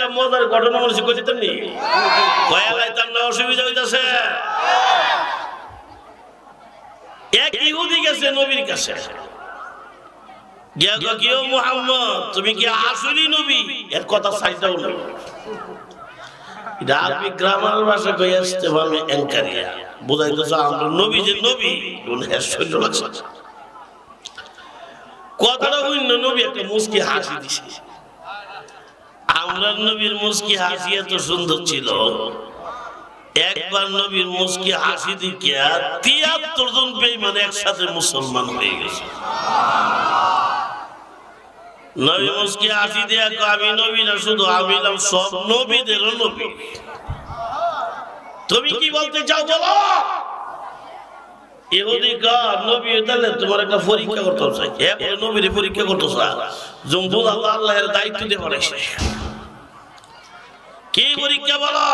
একটা মজার ঘটনা মনে কইছি তেমনি কয়ালাই তার না অসুবিধা হইতাছে এক ইহুদি গেছে নবীর কাছে গিয়া কয় কি ও মুহাম্মদ তুমি কি আসলেই নবী এর কথা সাইডাও না আরবি গ্রামার ভাষা কই আসতে পারবে এনকারিয়া বুঝাইতেছে আমরা নবী যে নবী উনার শৈল লাগছে কথাটা হইল নবী একটা মুস্কি হাসি দিছে আমরা নবীর মুস্কি হাসি এত সুন্দর ছিল একবার নবীর মুস্কি হাসি দেখিয়া ৭৩ জন বেঈমান একসাথে মুসলমান হয়ে গেছে নবী মুস্কি হাসি দিয়া আমি নবী না শুধু আমি নাম সব নবীদেরও নবী তুমি কি বলতে চাও বলো ইহুদি কয় নবী তাহলে তোমার একটা পরীক্ষা করতে চাই এ নবীর পরীক্ষা করতে চাই জম্বুল আল্লাহর দায়িত্ব দিয়ে পড়াইছে কি পরীক্ষা বলো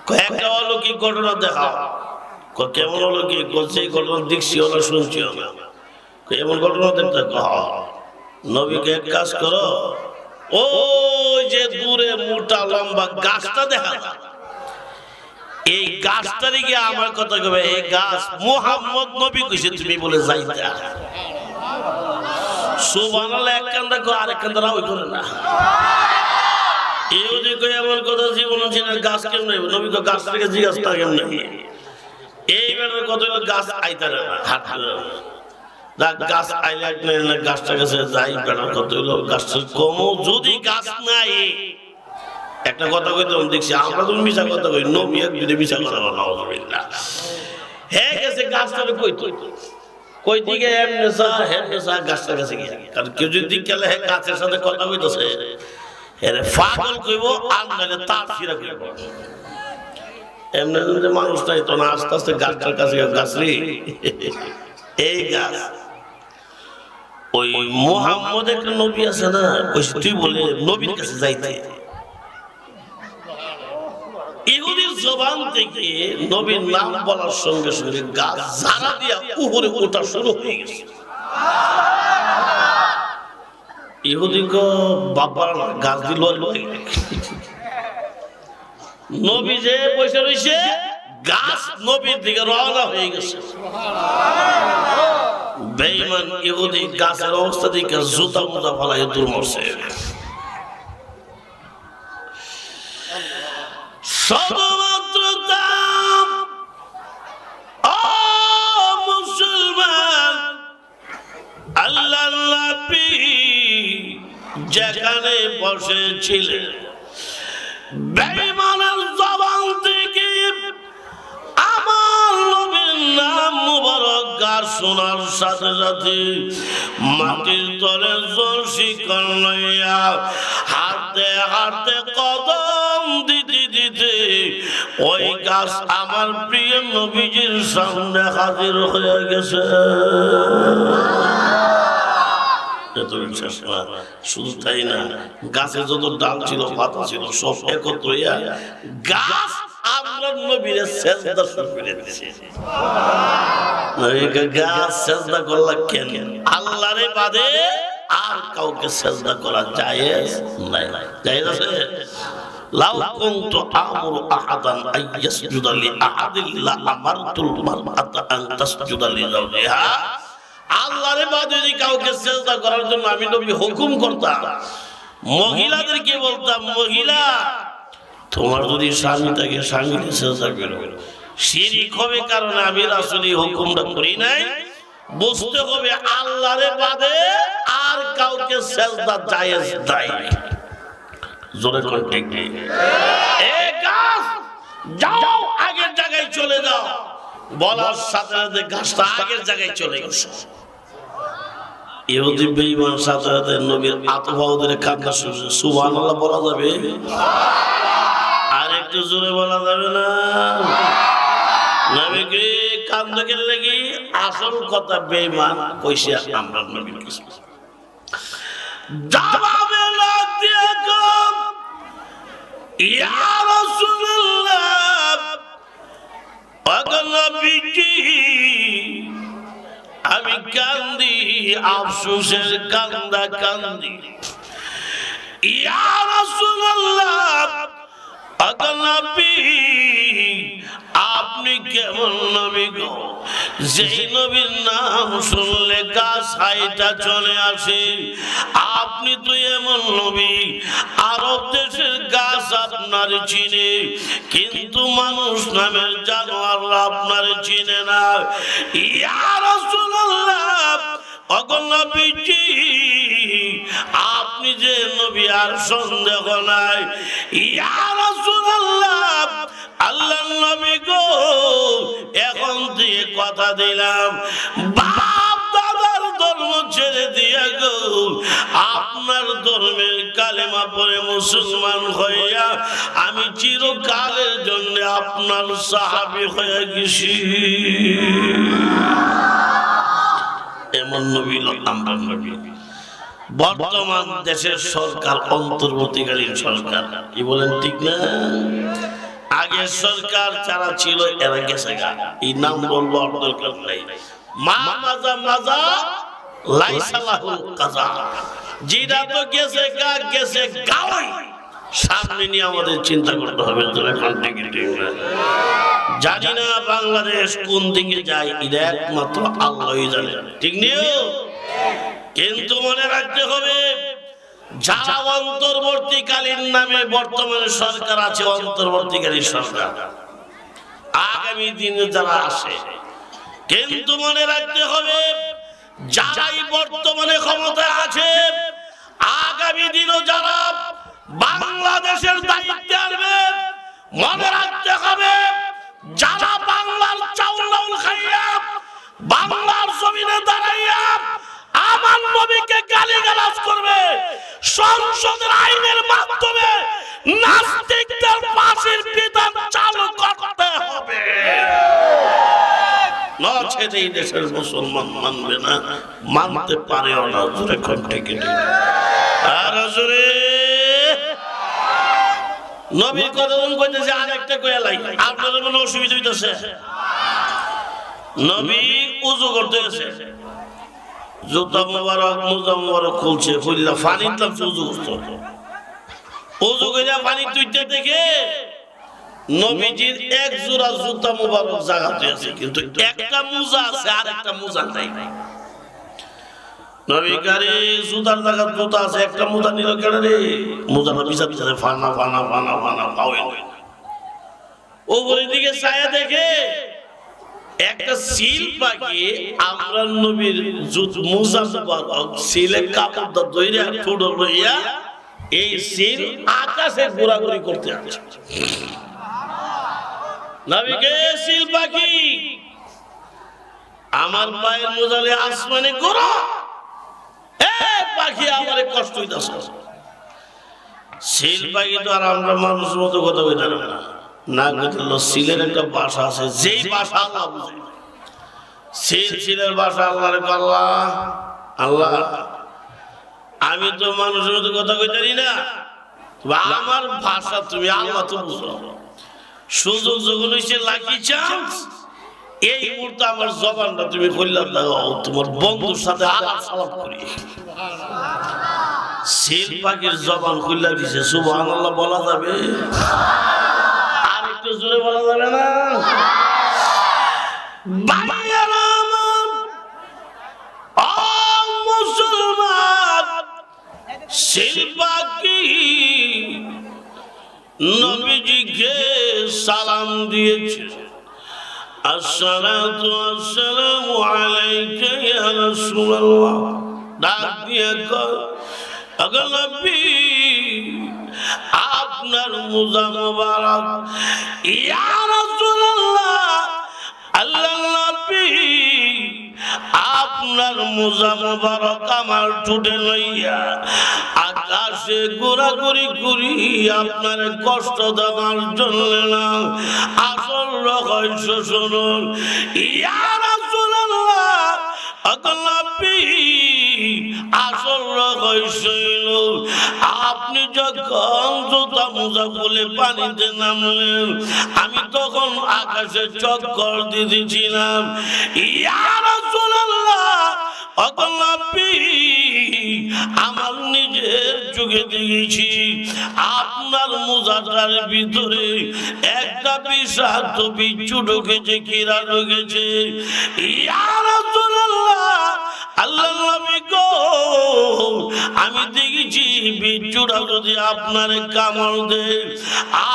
কয়েকটা অলৌকিক ঘটনা দেখাও কেমন অলৌকিক বলছে এই ঘটনা দেখছিও না শুনছিও না এমন ঘটনা দেখতে নবীকে এক কাজ করো ওই যে দূরে মোটা লম্বা গাছটা দেখা এই গাছটারে গিয়ে আমার কথা কবে এই গাছ মুহাম্মদ নবী কইছে তুমি বলে যাইতা সুবহানাল্লাহ এক কান্দা কো আরেক কান্দা ওই করে না ইহুদি কই এমন কথা জীবনে ছিল গাছ কেমন নেব নবী কো গাছ থেকে জিজ্ঞাসা কেমন নেব এইবারের কথা হলো গাছ আইতারে না হাঁটবে না গাছ আইলে না গাছটা কাছে যাই বেড়ার কথা হলো গাছের কমও যদি গাছ নাই একটা কথা কইতে দেখছি আমরা তুমি মিছা কথা কই নবী এক যদি মিছা কথা বলা হবে না হে গেছে গাছটারে কই দিকে এমনে সা হেমনে সা গাছটা কাছে গিয়া কারণ কেউ যদি গেলে হে গাছের সাথে কথা কইতেছে এরে পাগল কইবো আর নালে তার ফিরা কইব এমনে যদি মানুষটাই তো না আস্তে আস্তে গাছটার কাছে গাছরি এই গাছ ওই মুহাম্মদ একটা নবী আছে না ওই তুই বলে নবীর কাছে যাইতে ইহুদির জবান থেকে নবীর নাম বলার সঙ্গে সঙ্গে গাছ ঝাড়া দিয়া উপরে ওঠা শুরু হয়ে গেছে ইহুদি কো বাবার গাছ দিল নবী যে বসে রয়েছে গাছ নবীর দিকে রওনা হয়ে গেছে বেঈমান ইহুদি গাছের অবস্থা দেখে জুতা মুজা ফলাই দূর মরছে শুধুমাত্র দাম ও মুসলমান আল্লাহ নবী যেখানে বসেছিলেন বেঈমানের জবান থেকে আমার নবীর নাম মুবারক গাছ শোনার সাথে সাথে মাটির তলে জোর শিকল লইয়া হাঁটতে হাঁটতে কদম দিতে দিতে ওই গাছ আমার প্রিয় নবীজির সামনে হাজির হয়ে গেছে শুধু তাই না গাছে যত ডাল ছিল পাতা ছিল সব একত্র গাছ আমরা নবীর সেজদা শুরু করে দিয়েছে নবীকে গাছ সেজদা করলা কেন আল্লাহরে বাদে আর কাউকে সেজদা করা জায়েজ নাই জায়েজ আছে লাউ কুনতু আমরু আহাদান আইয়াসজুদা লি আহাদিন লা আমারতুল মারআতা আন তাসজুদা লি যাওজিহা আল্লাহরে বাদে যদি কাউকে সেজদা করার জন্য আমি নবী হুকুম করতাম মহিলাদেরকে বলতাম মহিলা তোমার যদি স্বামী থাকে স্বামীকে সেজদা করো শিরক হবে কারণ আমি রাসূলি হুকুমটা করি নাই বুঝতে হবে আল্লাহরে বাদে আর কাউকে সেজদা জায়েজ নাই জোরে করে ঠিক নেই এই গাছ যাও আগের জায়গায় চলে যাও বলার সাথে সাথে গাছটা আগের জায়গায় চলে গেছে ইহুদি বেঈমান সাথে সাথে নবীর আতফাউদের কান্না শুনছে সুবহানাল্লাহ বলা যাবে আর একটু জোরে বলা যাবে না নবীকে কান্দকে লাগি আসল কথা বেঈমান কইছে আমরা নবীর কিছু জবাবে লাগ দিয়ে কম ইয়া রাসূলুল্লাহ নবীজি আমি কান্দি আফসোসের কান্দা কান্দি ইয়া রাসূলুল্লাহ কেমন নবী গো, যেই নবীর নাম শুনলে গা ছাইটা চলে আসে। আপনি তো এমন নবী, আরব দেশের গাছ আপনার চিনে, কিন্তু মানুষ নামের জানোয়াররা আপনার চিনে না। ইয়া রাসূলুল্লাহ, ওগো নবীজি, আপনি যে নবী আর সন্দেহ নাই। ইয়া রাসূলুল্লাহ, আল্লাহর নবী গো, এখন দিয়ে কথা দিলাম, বাপ দাদার ধর্ম ছেড়ে দিয়া গো, আপনার ধর্মের কালেমা পড়ে মুসলমান হইয়া আমি চিরকালের জন্য আপনার সাহাবী হয়ে গেছি। এমন নবী আমরা নবী। বর্তমান দেশের সরকার অন্তর্বর্তীকালীন সরকার, কি বলেন ঠিক না? আগের সরকার যারা ছিল এরা গেছে গা, এই নাম বলবো দরকার নাই। মা মাজা মাজা লাইসা লাহুল কাজা, জিরা তো গেছে গা, গেছে গাওই। সামনে নিয়ে আমাদের চিন্তা করতে হবে। জানি না বাংলাদেশ কোন দিকে যায়, এটা একমাত্র আল্লাহই জানে, ঠিক নিও। কিন্তু মনে রাখতে হবে, যারা অন্তর্বর্তীকালীন নামে বর্তমানে সরকার আছে, অন্তর্বর্তীকালীন সরকার, আগামী দিনে যারা আসে, কিন্তু মনে রাখতে হবে, যারাই বর্তমানে ক্ষমতায় আছে, আগামী দিনও যারা বাংলাদেশের দায়িত্বে আসবে, মনে রাখতে হবে, যারা বাংলার চাউল খাইয়া বাংলার জমিনে দাঁড়াইয়া আমার নবীকে গালিগালাজ করবে, সংসদের আইনের মাধ্যমে নাস্তিকদের ফাঁসির বিধান চালু করতে হবে। নচেত এই দেশের মুসলমান মানবে না, মানতে পারেও না। জোরে কোন ঠিক আর জোরে নবীর কথা কইতেছে। আরেকটা কইয়া লাই, আপনাদের কোনো অসুবিধা হইতেছে? নবী উযু করতে গেছে, জুতা মোবারক মোজা মোবারক খুলছে, খুলিয়া পানি দিলাম, উযু করতে। উযু কইরা পানি তুইতে দেখে নবীজির এক জোড়া জুতা মোবারক জায়গাতে আছে, কিন্তু একটা মোজা আছে আর একটা মোজা নাই। নবী কারে জুতার জায়গা জুতা আছে, একটা মোজা নিল কেন রে? মোজাটা পিছা পিছাতে ফানা ফানা ফানা ফানা পাওয়ে। ওপরের দিকে ছায়া দেখে একটা সিল পাখি আমরা নবীর মোজা মোবারক সিলে কাপড়টা ধইরা ঠোঁটো লইয়া এই সিল আকাশে ঘোরাঘুরি করতে আছে। নবীকে সিল পাখি আমার পায়ের মোজালে আসমানে ঘোরা, পাখি আমারে কষ্ট হইতাছে। সিল পাখি তো আর আমরা মানুষের মতো কথা কইতে পারে না। না কইলো সিলের একটা ভাষা আছে, যেই ভাষা আল্লাহ বুঝে। সিলের ভাষা আল্লাহরে আল্লাহ আল্লাহ, আমি তো মানুষের মতো কথা কইতে পারি না, আমার ভাষা তুমি আল্লাহ তো বুঝো। সুযোগ যখন হইছে লাকি চান্স, এই মুহূর্তে আমার জবানটা তুমি কইলাম দাও, তোমার বন্ধুর সাথে আলাপ সালাপ করি। সিল পাখির জবান খুললা দিছে, সুবহানাল্লাহ বলা যাবে? আর একটু জোরে বলা যাবে না? ভাইয়েরা আমার, ও মুসলমান, সিল পাখি নবীজিকে সালাম দিয়েছে, আসসালাতু ওয়াসসালামু আলাইকা ইয়া রাসূলুল্লাহ। ডাক দিয়ে কয়, ওগো নবী, আপনার মোজা মোবারক। ইয়া রাসূলুল্লাহ, আল্লাহর নবী, আপনার মোজা মোবারক আমার ঠোঁটে লইয়া আকাশে ঘোরাঘুরি করি আপনার কষ্ট দেওয়ার জন্য না, আসল রহস্য শুনুন। ইয়া রাসূলুল্লাহ, ওগো নবী, আসল রহস্য হলো আপনি যখন জুতা মোজা খুলে পানিতে নামলেন, আমি তখন আকাশে চক্কর দিতেছিলাম। ইয়া রাসূলুল্লাহ, ওগো নবী, আমার নিজের চোখে দেখেছি আপনার মোজাটার ভিতরে একটা বিষাক্ত বিচ্ছু ঢুকেছে, কীরা ঢুকেছে। ইয়া রাসূলুল্লাহ, আল্লাহর নবী গো, আমি দেখেছি বিচ্ছুটা যদি আপনার কামড় দেয়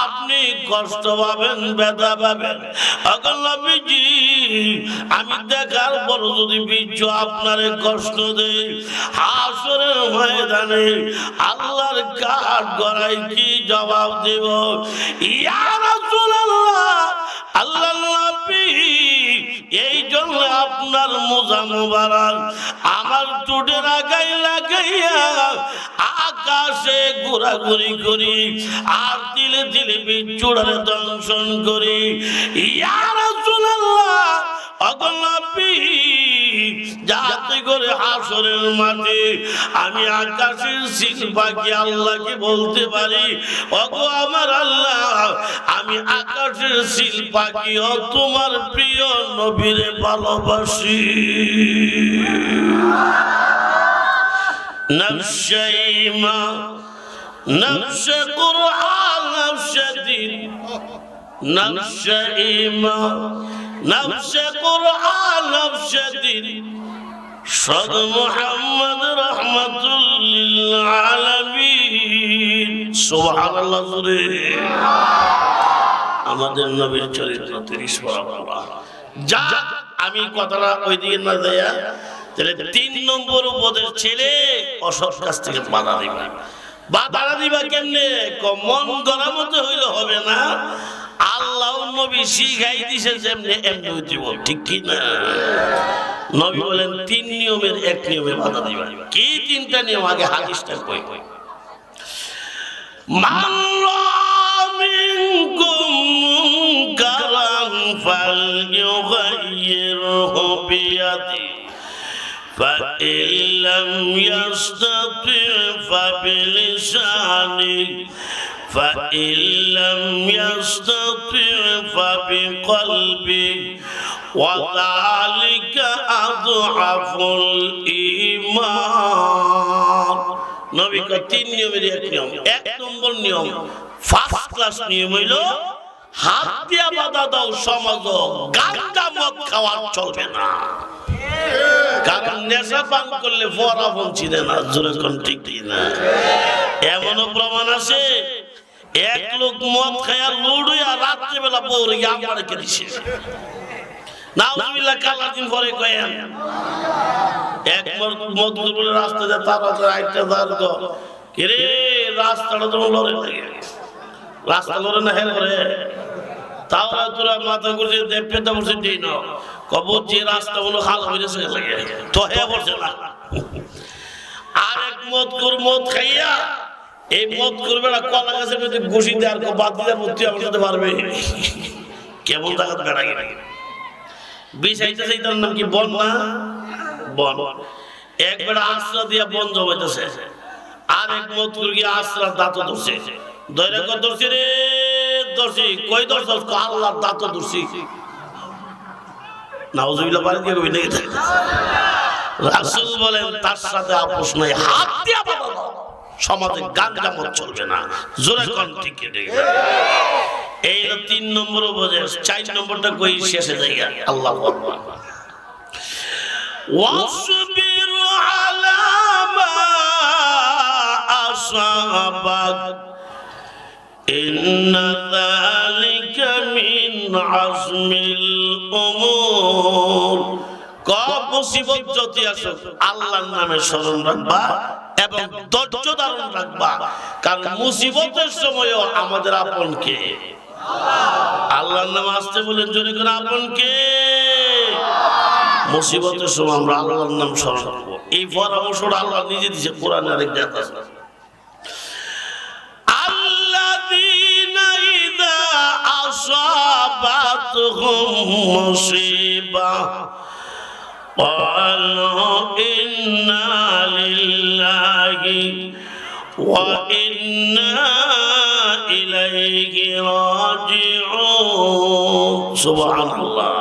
আপনি কষ্ট পাবেন, ব্যথা পাবেন। আল্লাহর নবীজি, আমি দেখার পর যদি বিচ্ছু আপনার কষ্ট দেয় হাসরের ময়দানে আল্লাহর কাঠ গড়াই কি জবাব দেব? ইয়া রাসূলুল্লাহ, আল্লাহর নবী, এই জন্য আপনার মোজা মোবারক আমার টুটের আগায় লাগাইয়া আকাশে ঘোরাঘুরি করি আর দিলে দিলে বিচ্ছুটারে দংশন করি। ইয়া রাসূলুল্লাহ, ওগো নবী, যাতে করে হাসরের মাঠে আমি আকাশের সিল পাখি আল্লাহকে বলতে পারি, ওগো আমার আল্লাহ, আমি আকাশের সিল পাখিও তোমার প্রিয় নবীরে ভালোবাসি। নফসে ঈমান, নফসে কুরআন, নফসে দ্বীন, নফসে ঈমান, নফসে কুরআন, নফসে দ্বীন, সদ মুহাম্মদ রাহমাতুল লিল আলামিন। সুবহানাল্লাহ। আমাদের নবীর চরিত্র 30 পারা। যা আমি কথাটা ওইদিকে না দেয়া, তাহলে 3 নম্বর উপদেশ, ছেলে অসৎ কাজ থেকে বাধা দিবা। বাধা দিবা কেমনে? মন গড়া মতো হইলে হবে না, আল্লাহ নবী শিখাই দিছে যেমনি এমনি হইতে বল, ঠিক কি না? নবী বলেন 3 নিয়মের 1 নিয়মে বাধা দিবা। কি 3টা নিয়ম? আগে হাদিসটা কই। মান রামিনকুম মুনকারান ফালইয়ুগাইয়িরহু বিয়াদি فإن لم يستطع فبلسانه فإن لم يستطع فبقلبه وذلك أضعف الإيمان। নবী কয় 3 নিয়মের 1 নিয়ম। 1 নম্বর নিয়ম, ফার্স্ট ক্লাস নিয়ম হইল হাত দিয়া বাধা দাও সমাজ, গাঁজা মদ খাওয়া চলবে না। কারণ নেশা পান করলে ফরাফন চিনে না, জোরে কোন ঠিক না? এমনও প্রমাণ আছে, 1 লোক মদ খায়া লুড়ুয়া রাত্রিবেলা বউরে আমার রেখে দিছে। নাউজুবিল্লাহ, কালাদিন পরে কয়েন 1 মদ বলে রাস্তা দিয়ে তারা আইটা দাঁড় কিরে, রাস্তাটা তো লড়ে লাগে, রাস্তা লড়ে না হেল করে, তাও তোরা মাথা করছে পেতা বসে দিই না কবর যে রাস্তা গুলো খাল হয়েছে লাগে তো হে বসে না। আরেক মদ খাইয়া এই মদ করবে না, কলা গাছের মধ্যে ঘুষি দেওয়ার বাদ দিয়ে মূর্তি আমার সাথে পারবে কেমন টাকা বেড়া গেলে বিষাইতে সেইটার নাম কি? বন না? বন। একবার আশ্রা দিয়া বন জমাইতেছে, আরেক মদ করে গিয়ে আশ্রা দাঁত ধরছে, ধরে ধরছে রে ধরছি, কই ধরছ? আল্লাহর দাঁত ধরছি। নাউজুবিল্লাহ, বাড়ি দিয়ে কবি নাকি? রাসূল বলেন তার সাথে আপোষ নাই, হাত দিয়া বাধা দাও, সমাজে গাঁজা মদ চলবে না, জোরে কোন ঠিক ঠিক। এই 3 নম্বর উপদেশ। 4 নম্বরটা কই শেষে জায়গা। আল্লাহু আকবার। ওয়াসবির আলা মা আসাবাক ইন্না যালিকা মিন আজমিল উমুর। কব মুসিবত যতই আসুক আল্লাহর নামে স্মরণ রাখবা এবং ধৈর্য ধারণ রাখবা, কারণ মুসিবতের সময়ও আমাদের আপন কে? আল্লাহর নাম আসতে বলেন জোরে করে, আপন কে? মুসিবতের সময় আমরা আল্লাহর নাম স্মরণ করব। এই পরামর্শটা আল্লাহ নিজে দিয়েছে কোরআনে, আরেক জায়গা আছে, আল্লাযীনা ইযা আসাবাতহুম মুসিবাহ ক্বালু ইন্না লিল্লাহি ওয়া ইন্না ইলাইহি রাজিউন। সুবহানাল্লাহ।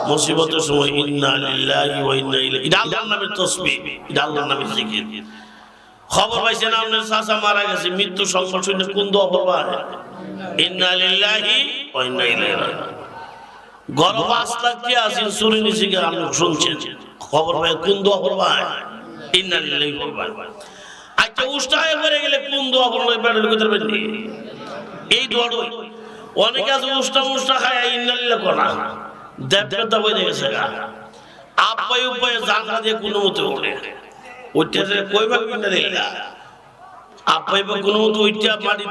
মুসিবতের সময় ইন্না লিল্লাহি ওয়া ইন্না ইলাইহি, এটা আল্লাহর নামের তাসবিহ, এটা আল্লাহর নামের জিকির। খবর পাইছেন আপনার চাচা মারা গেছে, মৃত্যু সংবাদ শুনে কোন দোয়া পড়বা? ইন্না লিল্লাহি ওয়া ইন্না ইলাইহি রাজিউন। গর্ব 5 লাখ কি আছেন চুরি নিছে কি আপনি শুনছেন, খবর পাই কোন দোয়া পড়বা? ইন্না লিল্লাহি পড়বা। আচ্ছা উস্তায় পড়ে গেলে কোন দোয়া পড়লে বেড়ে করতে পারবেন? এই দোয়াটাই অনেকে আছে উস্তা খায় ইন্না লিল্লাহি কোনা দেবতা বই গেছে গা আপাই উপায় জানলা দিয়ে কোনো মতে ওঠে ওইটা কইবা ইন্না লিল্লাহি আপাই বা কোনো মতে ওইটা মাটি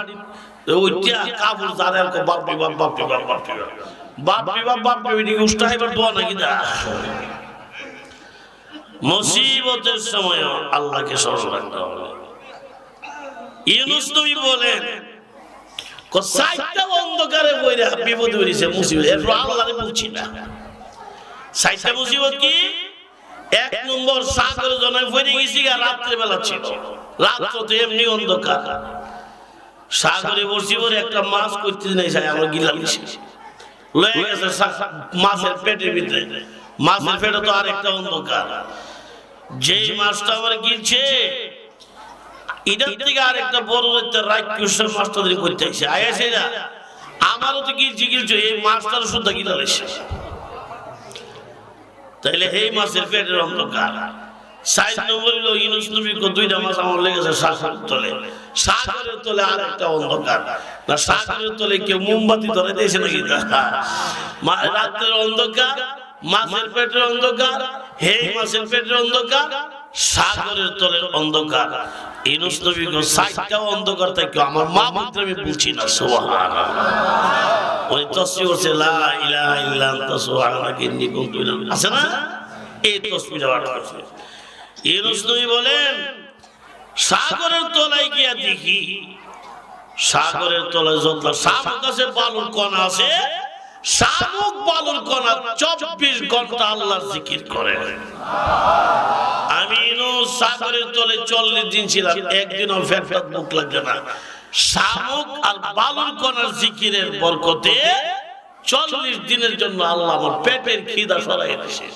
ওইটা কাপড় জানার কো বাপ বাপ বাপ বাপ বাপ বাপ বাপ বাপ এদিকে উস্তা এবার দোয়া নাকি দা মুসিবতের সময় আল্লাহকে স্মরণ রাখতে হবে। ইউনূস নবী বলেন সাইটটা অন্ধকারে বইরা বিপদ হইছে মুসিবত এর আল্লাহরে বলছি না। সাইটটা মুসিবত কি? 1 নম্বর সাগরে জনায় পড়ে গেছি আর রাত্রে বেলা ছিল, রাত তো এমনি অন্ধকার, সাগরে বসি পরে একটা মাছ করতে নাই যায় আমরা গিলা নিছি লয়ে গেছে মাছের পেটের ভিতরে, মাছের পেটে তো আরেকটা অন্ধকার, যেই মাছটা আমার গিলছে এটার থেকে আরেকটা বড় রাক্ষসের মাছটা দিন করতে আসছে আয়াসে না আমারও তো গিলছে এই মাছটার শুদ্ধ গিলা লেছে, তাইলে এই মাছের পেটের অন্ধকার। 4 নম্বর হলো ইউনূস নবীর 2টা মাছ আমার লেগেছে সাগরের তলে, সাগরের তলে আরেকটা অন্ধকার, না সাগরের তলে কেউ মোমবাতি ধরে দিয়েছে নাকি? রাতের অন্ধকার, মাছের পেটের অন্ধকার, হে মাছের পেটের অন্ধকার, সাগরের তলের অন্ধকার। ইউনূস নবী 4টা অন্ধকার থেকে আমার মা পুত্র আমি বলছি না সুবহানাল্লাহ, ওই তাসবিহ করছে লা ইলাহা ইল্লা আনতা সুবহানাকা ইন্নী কুনতু মিনাল জালিমিন, আছে না এই তাসবিহটা পাঠ করছে। ইউনূস নবী বলেন সাগরের তলায় গিয়া দেখি, সাগরের তলায় যত শামুক আছে বালুর কণা আছে, শামুক বালুর কণা 24 ঘন্টা আল্লাহর জিকির করে। আমি ইউনূস সাগরের তলে 40 দিন ছিলাম, একদিনও ফেরফাত মুখ লাগবে না। শামুক আর বালুর কণার জিকিরের বরকতে 40 দিনের জন্য আল্লাহ আমার পেটের খিদা সরাই দিয়েছে।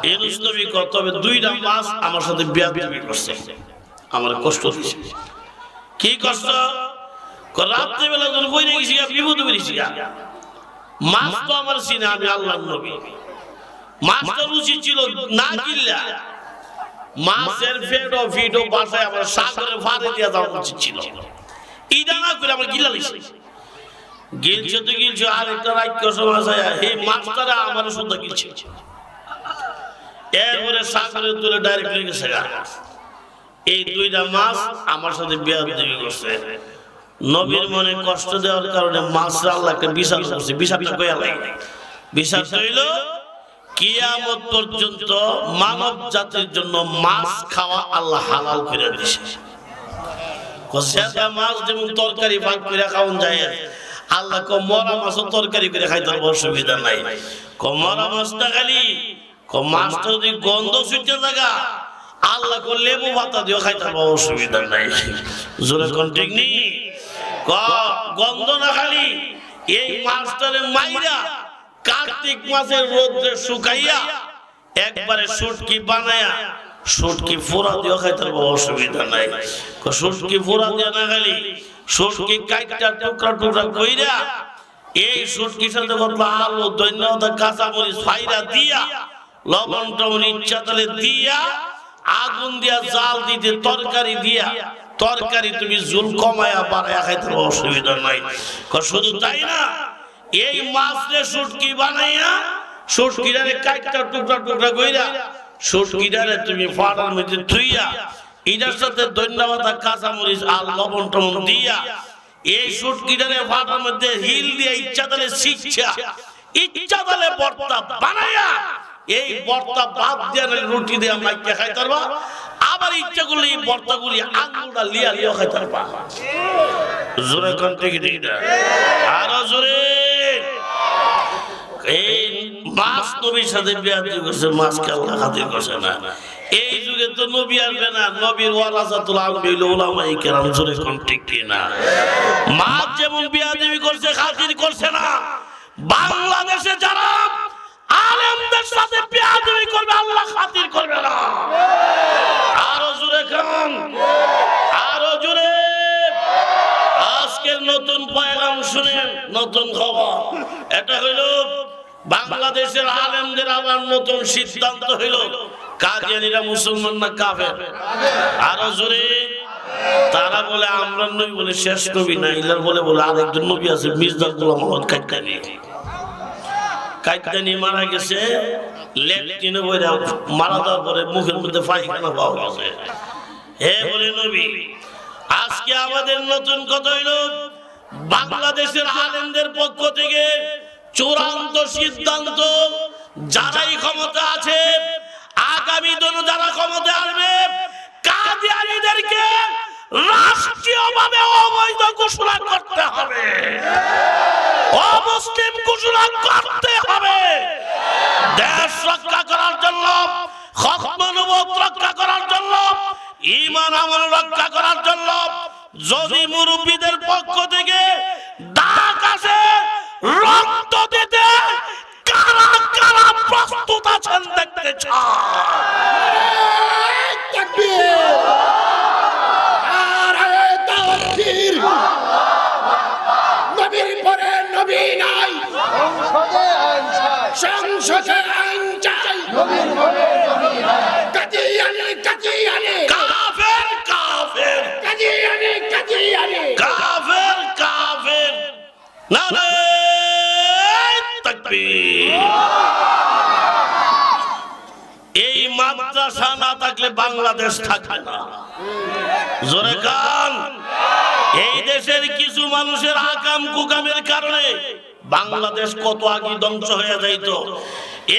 ইউনূস নবী তবে 2টা মাছ আমার সাথে বেয়াদবি করছে, আমার কষ্ট দিয়েছে। কি কষ্ট? রাত্রে বেলা যখন বইরে গেছি বিপদ বেরিয়েছি, মাছ তো আমার চিনে, আমি আল্লাহর নবী, মাছটা রুচি ছিল না কিল্লা, মাছের ফিডো বাসায় আমার সাগরে ফাড়ে দিয়া যাওয়া উচিত ছিল, ইটা না করে আমার গিলা লিছে গিলছে তো গিলছে, আর একটা রাক্ষস মাছ এই মাছটারা আমার শুদ্ধ গিলছে, এরপরে সাগরের তুলে ডাইরেক্ট লেগে গেছে। এই 2টা মাছ আমার সাথে বেয়াদবি করছে, নবীর মনে কষ্ট দেওয়ার কারণে মাছরা আল্লাহ একটা বিচার করছে। বিচারটা কইয়া লাগে, বিচারটা হইল কিয়ামত পর্যন্ত মানব জাতির জন্য মাছ খাওয়া আল্লাহ হালাল করে দিয়েছে। কষা মাছ যেমন তরকারি ভাগ করে খাওয়ান যায়, আল্লাহ মরা মাছও তরকারি করে খাইতে অসুবিধা নাই। মরা মাছটা খালি মাছটা যদি গন্ধ ছুটতে থাকা আল্লাহ লেবু ভাতা দিও খাইতে অসুবিধা নাই। জোরে কোন ঠিক নেই, গন্ধ না খালি এই মাছটারে মাইরা কার্তিক মাসের রোদ্রে শুকাইয়া একবারে শুটকি বানায়া শুটকি ফোড়া দিও খাইতে অসুবিধা নাই। শুটকি ফোড়া দিয়া না খালি শুটকি কাইটা টুকরা টুকরা কইরা এই শুটকির সাথে আলু ধন্যবাদ কাঁচা মরিচ ফাইরা দিয়া লবণ টবণ ইচ্ছা তাহলে দিয়া আগুন দিয়া জাল দিতে তরকারি দিয়া তরকারি তুমি জুল কমায়া বাড়ায়া খাইতে অসুবিধা নাই। শুধু তাই না, এই মাছরে শুটকি বানাইয়া শুটকিটারে কাইটা টুকরা টুকরা কইরা শুটকিটারে তুমি ফাড়ার মধ্যে থুইয়া এটার সাথে ধন্যবাদ কাঁচা মরিচ আর লবণ টবণ দিয়া এই শুটকিটারে ফাড়ার মধ্যে হিল দিয়ে ইচ্ছা তাহলে শিক্ষা ইচ্ছা তাহলে ভর্তা বানাইয়া এই ভর্তা বাদ দিয়ে রুটি দিয়ে মাইকে খাইতে পারবা, আবার ইচ্ছা করলে এই ভর্তাগুলি আঙুলটা লিয়া লিয়া খাইতে পারবা। জোরে কোন ঠিক না, আরো জোরে। এই মাছ নবীর সাথে বেয়াদবি করছে, মাছকে আল্লাহ খাতির করছে না। এই যুগে তো নবী আসবে না, নবীর ওয়ারাসাতুল আম্বিয়া উলামায়ে কেরাম, জোরে কোন ঠিক না। মাছ যেমন বেয়াদবি করছে খাতির করছে না, বাংলাদেশে যারা আলেমদের সাথে বেয়াদবি করবে, আল্লাহ খাতির করবে না। আরো জোরে খান, আরো জোরে। আজকের নতুন পয়গাম শুনেন, নতুন খবর। এটা হইল বাংলাদেশের আলেমদের আবার নতুন সিদ্ধান্ত হইল, কাদিয়ানীরা মুসলমান না কাফের? আরো জোরে। তারা বলে আমরা নবী বলে শেষ নবী না, ইলার বলে বলে আরেকজন নবী আছে, মির্জা গোলাম মোহাম্মদ কাদিয়ানী। কাদিয়ানী মারা গেছে, লেট্রিনে বইরা মারা যাওয়ার পরে মুখের মধ্যে পায়খানা পাওয়া গেছে। হে বলে নবী, আজকে আমাদের নতুন কথা হইল বাংলাদেশের আলেমদের পক্ষ থেকে চূড়ান্ত সিদ্ধান্ত, যারাই ক্ষমতা আছে, আগামী দিনে যারা ক্ষমতা আসবে, কাদিয়ানীদেরকে রাষ্ট্রীয়ভাবে অবৈধ ঘোষণা করতে হবে, অমুসলিম ঘোষণা করতে হবে। দেশ রক্ষা করার জন্য, খতম নবুয়ত রক্ষা করার জন্য, ঈমান আমল রক্ষা করার জন্য যদি মুরব্বীদের পক্ষ থেকে ডাক আসে রক্ত দিতে, কারা কারা প্রস্তুত আছেন দেখতে চান? নবীর পরে নবী নাই, সংসদে আইন চাই, নবীর পরে নবী নাই। কাদিয়ানী কাদিয়ানী কাফের কাফের, কাদিয়ানী কাদিয়ানী কাফের কাফের। নারে তাকবীর। এই মাদ্রাসা না থাকলে বাংলাদেশ থাকবে না। জোরে কান। এই দেশের কিছু মানুষের আকাম কুকামের কারণে বাংলাদেশ কত আগে ধ্বংস হয়ে যাইত।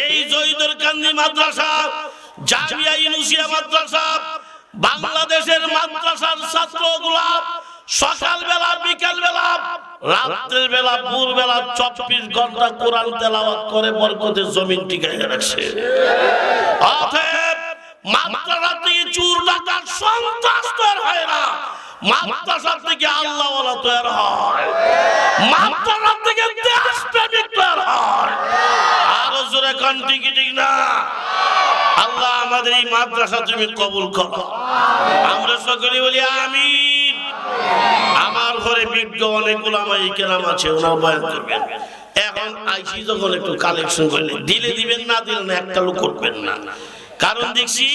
এই জয়ীদের কান্দি মাদ্রাসা, জামিয়া ইউনুসিয়া মাদ্রাসা, বাংলাদেশের মাদ্রাসার ছাত্রগুলা সকালবেলা, বিকালবেলা, রাত্রের বেলা, ভোরবেলা 24 ঘন্টা কোরআন তেলাওয়াত করে বরকতের জমিন টিকাইয়া রাখছে। অতএব মাদ্রাসা থেকে চোর ডাকাত সন্ত্রাস তৈরি হয় না, মাদ্রাসা থেকে আল্লাহওয়ালা তৈরি হয়, মাদ্রাসা থেকে দেশপ্রেমিক তৈরি হয়। আরো জোরে কান, ঠিক ঠিক না? আল্লাহ আমাদের এই মাদ্রাসা তুমি কবুল করো, আমরা সকলে বলি আমিন। আমার ঘরে বিজ্ঞ অনেক উলামায়ে কেরাম আছে, ওনারা বয়ান করবেন। এখন আইসি যখন একটু কালেকশন করলে দিলে দিবেন, না দিলে না, একটা লোক করবেন না। কারণ দেখছি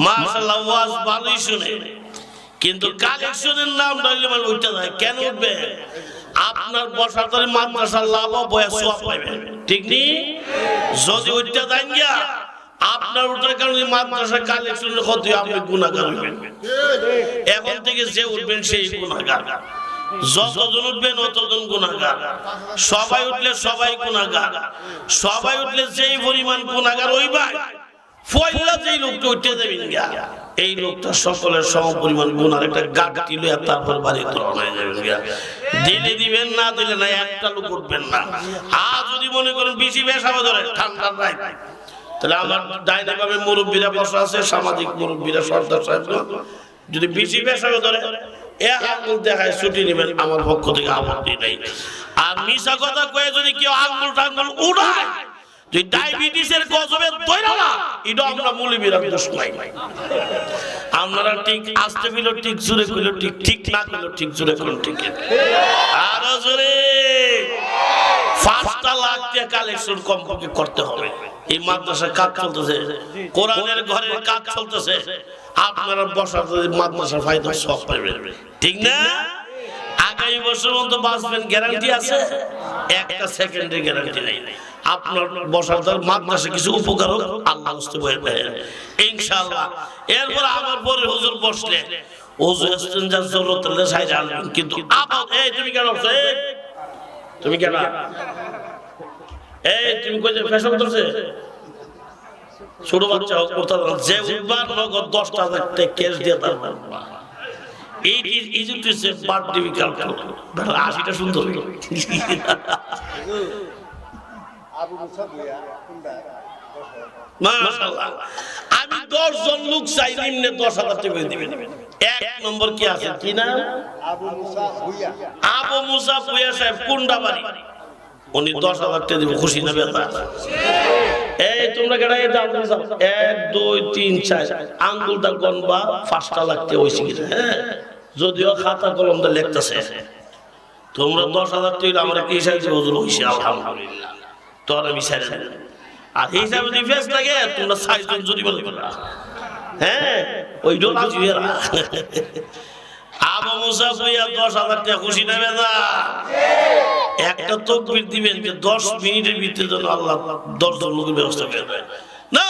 মাশাআল্লাহ ওয়াজ ভালোই শুনে, কিন্তু কালেকশনের নাম ধরলে মানে ওইটা যায়। কেন উঠবে? আপনার বসার ধরে মাদ্রাসার লাভ বয়া সওয়াব পাইবেন, ঠিক নি? যদি ওইটা দেন গিয়া আপনার উঠার কারণে মাদ্রাসা কালেকশনের ক্ষতি, আপনি গুনাহগার হইবেন। এখন থেকে যে উঠবেন সেই গুনাহগার, যতজন উঠবেন অতজন গুনাহগার। সবাই উঠলে সবাই গুনাহগার, সবাই উঠলে যেই পরিমাণ গুনাহগার হইবা, ফয়লা যেই লোকটা উঠে দেবেন গা, এই লোকটা সকলের সম পরিমাণ গুনার একটা গাঁটি লইয়া তারপর বাড়িতে রওনা হয়ে যাবেন গা। দিলে দিবেন, না দিলে না, একটা লোক উঠবেন না। আর যদি মনে করেন বেশি বেশাবে ধরে ঠান্ডার রাত, তাহলে আমার ডাইনে বামে মুরব্বীরা বসা আছে, সামাজিক মুরব্বীরা, সর্দার সাহেব, যদি বেশি বেশাবে ধরে এক আঙ্গুল দেখায় ছুটি নেবেন, আমার পক্ষ থেকে আপত্তি নেই। আর মিশা কথা কয়ে যদি কেউ আঙ্গুল টাঙ্গুল উড়ায়, তুই ডায়াবেটিসের গজবে ধইরা না, এটা আমরা মুলিবিরা দোষ নাই। আপনারা ঠিক আস্তে কইলো ঠিক, জোরে কইলো ঠিক, ঠিক না কইলো ঠিক, জোরে কইলো ঠিক। আরো জোরে। 5 লাখ টাকা কালেকশন কমপক্ষে করতে হবে। এই মাদ্রাসার কাজ চলতেছে, কোরআনের ঘরের কাজ চলতেছে, আপনারা বসার মাদ্রাসার ফায়দা সব পাবেন, ঠিক না? আগামী বছর মতো বাঁচবেন গ্যারান্টি আছে? একটা সেকেন্ডের গ্যারান্টি নাই। আপনার বসার দল মাদ্রাসা কিছু উপকার হোক, আল্লাহ বুঝতে পারবেন ইনশাআল্লাহ। এরপর আমার পরে হুজুর বসলে হুজুর যা জরুরত হলে সাইড আনবেন, কিন্তু আপাতত এই তুমি কেন বসে, তুমি কেন, এই তুমি কই যে ফ্যাশন করছে, ছোট বাচ্চা হোক করতে যে উঠবার নগদ 10,000 টাকা ক্যাশ দিয়ে তার এই ইজিপ্টের বার্থডে বিকাল 80টা সুন্দর। মাশাআল্লাহ, আমি 10 জন লোক চাই, নিম্নে 10,000 টাকা দিবেন। এক নম্বর কি আছে, কি নাম? আবু মুসা ভুইয়া সাহেব, কুন্ডাবাড়ি। উনি 10,000 টাকা দিবেন, খুশি না বেতা? এই তোমরা কেডা এই দাও 1 2 3 4 আঙ্গুলটা গনবা 5টা লাগতে হইছে কি হ্যাঁ যদিও খাতা কলম দিয়ে লিখতেছে তোমরা 10,000 টাকা আমরা কি হিসাব দিব হুজুর হইছে আলহামদুলিল্লাহ তোর আমি ছেড়ে দেব আর হিসাব দিবেস লাগে তোমরা 6 জন জরিমানা দিবা হ্যাঁ ওই ডোলা জিরা আবু মুসা কইয়া 10,000 টাকা খুশি নেবে না একটা তাকবীর দিবেন যে 10 মিনিটের ভিতরে যেন আল্লাহ 10 জন লোকের ব্যবস্থা করে দেয় না